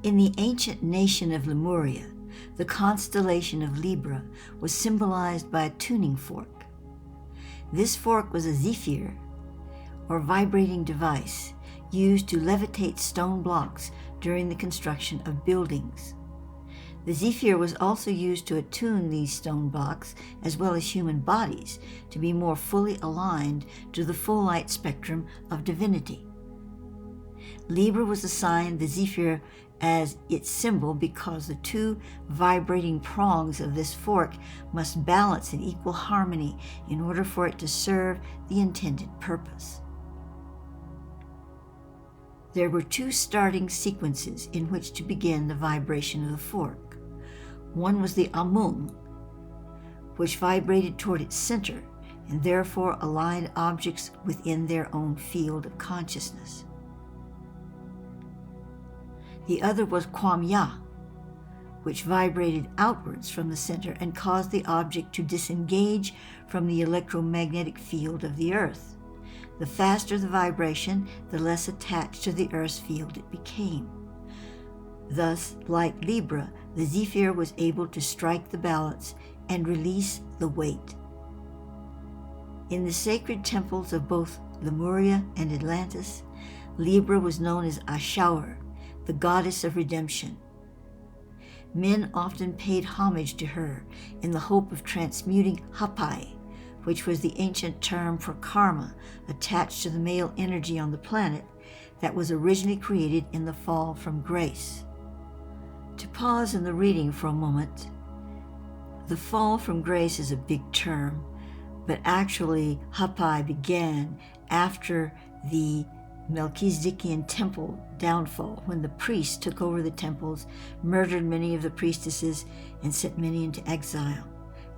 In the ancient nation of Lemuria, the constellation of Libra was symbolized by a tuning fork. This fork was a zephyr, or vibrating device, used to levitate stone blocks during the construction of buildings. The zephyr was also used to attune these stone blocks, as well as human bodies, to be more fully aligned to the full light spectrum of divinity. Libra was assigned the zephyr as its symbol because the two vibrating prongs of this fork must balance in equal harmony in order for it to serve the intended purpose. There were two starting sequences in which to begin the vibration of the fork. One was the Amung, which vibrated toward its center and therefore aligned objects within their own field of consciousness. The other was Kwamya, which vibrated outwards from the center and caused the object to disengage from the electromagnetic field of the Earth. The faster the vibration, the less attached to the Earth's field it became. Thus, like Libra, the zephyr was able to strike the balance and release the weight. In the sacred temples of both Lemuria and Atlantis, Libra was known as Ashauer, the goddess of redemption. Men often paid homage to her in the hope of transmuting Hapai, which was the ancient term for karma attached to the male energy on the planet that was originally created in the fall from grace. To pause in the reading for a moment, the fall from grace is a big term, but actually Hapai began after the Melchizedekian temple downfall, when the priests took over the temples, murdered many of the priestesses, and sent many into exile,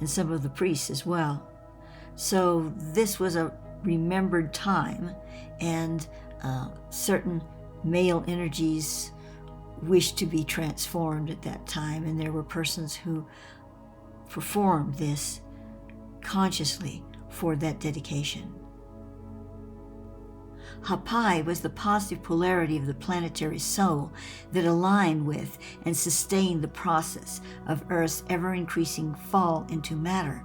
and some of the priests as well. So this was a remembered time, and certain male energies wished to be transformed at that time, and there were persons who performed this consciously for that dedication. Hapai was the positive polarity of the planetary soul that aligned with and sustained the process of Earth's ever-increasing fall into matter.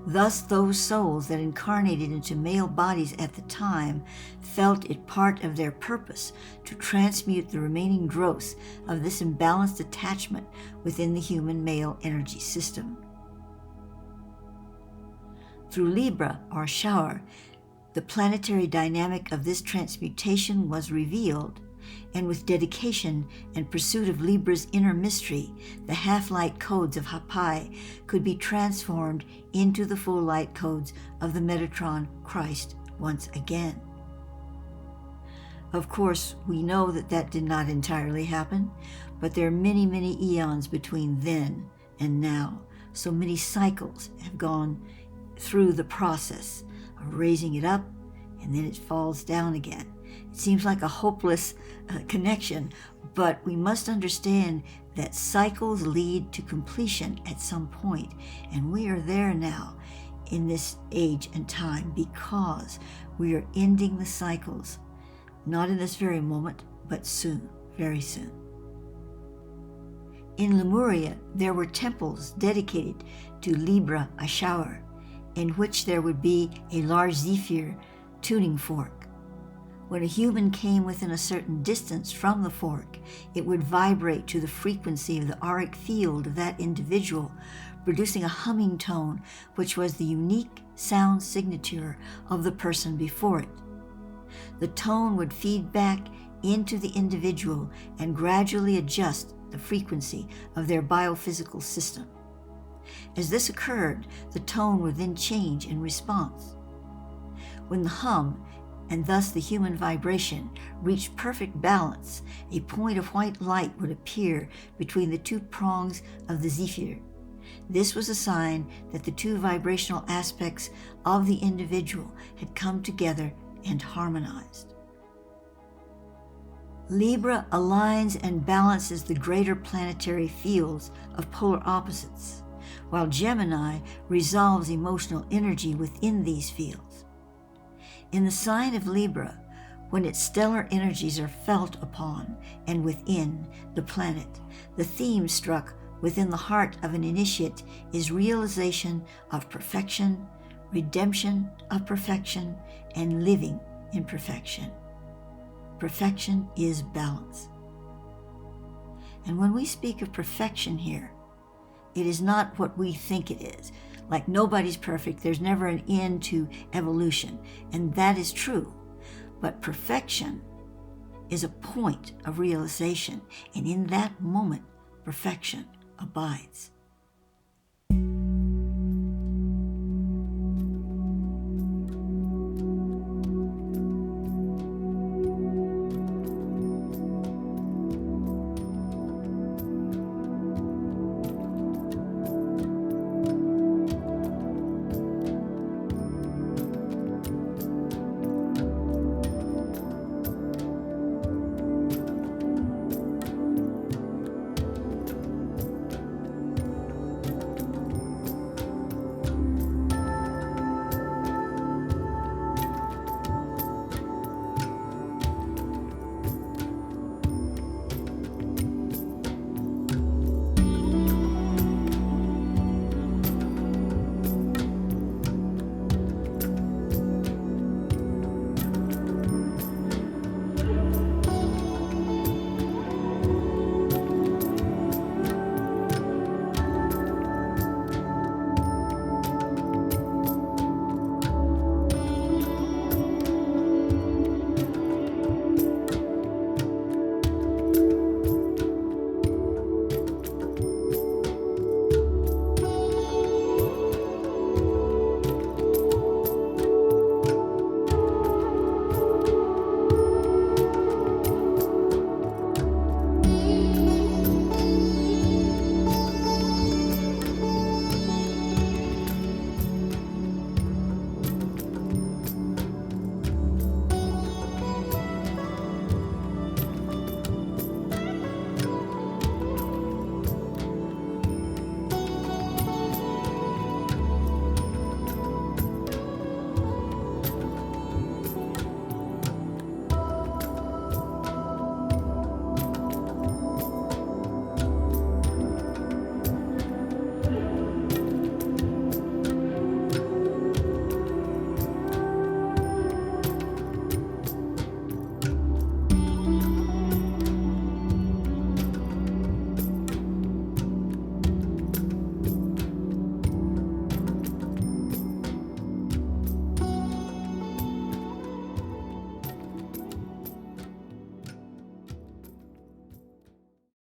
Thus, those souls that incarnated into male bodies at the time felt it part of their purpose to transmute the remaining growth of this imbalanced attachment within the human male energy system. Through Libra, or shower, the planetary dynamic of this transmutation was revealed, and with dedication and pursuit of Libra's inner mystery, the half-light codes of Hapai could be transformed into the full light codes of the Metatron Christ once again. Of course, we know that that did not entirely happen, but there are many, many eons between then and now, so many cycles have gone through the process of raising it up, and then it falls down again. It seems like a hopeless connection, but we must understand that cycles lead to completion at some point, and we are there now in this age and time because we are ending the cycles, not in this very moment, but soon, very soon. In Lemuria, there were temples dedicated to Libra Ashauer, in which there would be a large zephyr tuning fork. When a human came within a certain distance from the fork, it would vibrate to the frequency of the auric field of that individual, producing a humming tone which was the unique sound signature of the person before it. The tone would feed back into the individual and gradually adjust the frequency of their biophysical system. As this occurred, the tone would then change in response. When the hum, and thus the human vibration, reached perfect balance, a point of white light would appear between the two prongs of the zephyr. This was a sign that the two vibrational aspects of the individual had come together and harmonized. Libra aligns and balances the greater planetary fields of polar opposites, while Gemini resolves emotional energy within these fields. In the sign of Libra, when its stellar energies are felt upon and within the planet. The theme struck within the heart of an initiate is realization of perfection, redemption of perfection, and living in perfection. Perfection is balance. And when we speak of perfection here, it is not what we think it is. Like nobody's perfect, there's never an end to evolution, and that is true. But perfection is a point of realization, and in that moment, perfection abides.